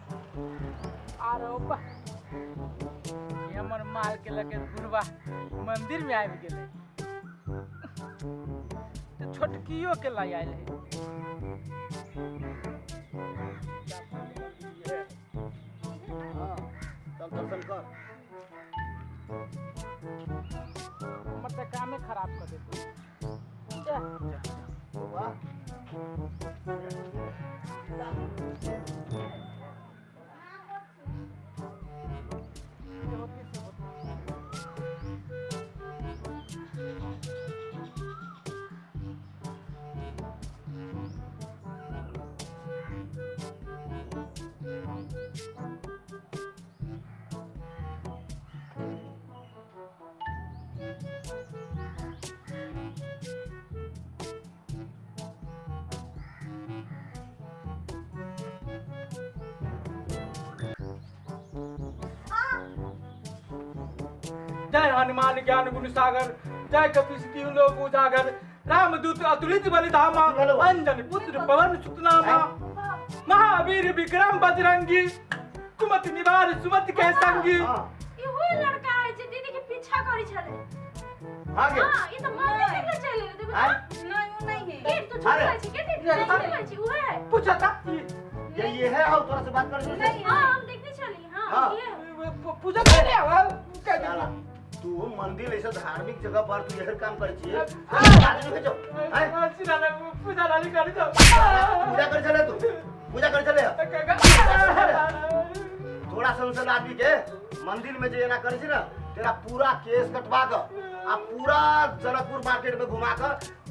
अरे ओपा ये हमर माल के लगे बुढ़वा मंदिर में आबि गेले तो छोटकियो के लाई आइल है। चल दर्शन कर। हमर तो कामे खराब कर देते। जा वाह जय हनुमान ज्ञान गुण सागर, जय कपीस तिहु लोक उजागर, रामदूत अतुलित बलिधामा, अंजन पुत्र पवन सुत नामा, महावीर विक्रम बजरंगी, कुमति निवार सुमति के संगी। ई होई लड़का है जे दीदी के पीछा करी छले। आगे हां ई तो मंदिर में चले रे देखो। नहीं वो नहीं है। गेट तो छूट गई छे के दीदी नहीं छे वो है। पूछा था ये है और तोरा से बात कर नहीं हां हम देखने चली हां ये पूजा कर लिया साला तू मंदिर ऐसा धार्मिक जगह पर तू यह काम करे छी आदमी भेजो हैं सिराला पूजा लाली कर दो। पूजा कर चले तू पूजा कर चले थोड़ा संसद आदमी के मंदिर में जे ना करे छी ना तेरा पूरा केस कटवा के आ पूरा जनकपुर मार्केट में घुमा के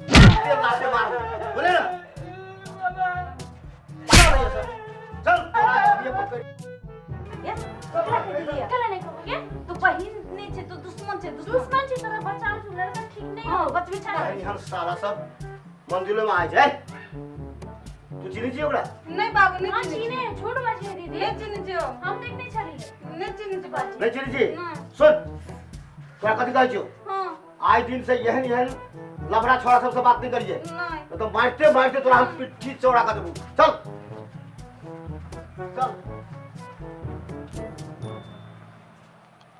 तेल लाते मार बोले ना चल ये पकड़ ये कल नहीं कहोगे तो बहन नहीं छे तो दुश्मन छे तरह बचाओ जो लड़का ठीक नहीं हां बच बिछा नहीं हम सारा सब मंदिर में आ जाए तू चिनी छी ओकरा नहीं बाबू नहीं चिने छोड़ बाजी दीदी नहीं चिने जो हम देखने चली नहीं चिने जो बाजी नहीं चिनी छी सुन तोरा कथि कहै छियो हां आज दिन से यहन लफड़ा छोड़ा सबसे बात नहीं करिए नहीं तो मारते मारते तोरा हम पिट्ठी चौड़ा कर देबू चल चल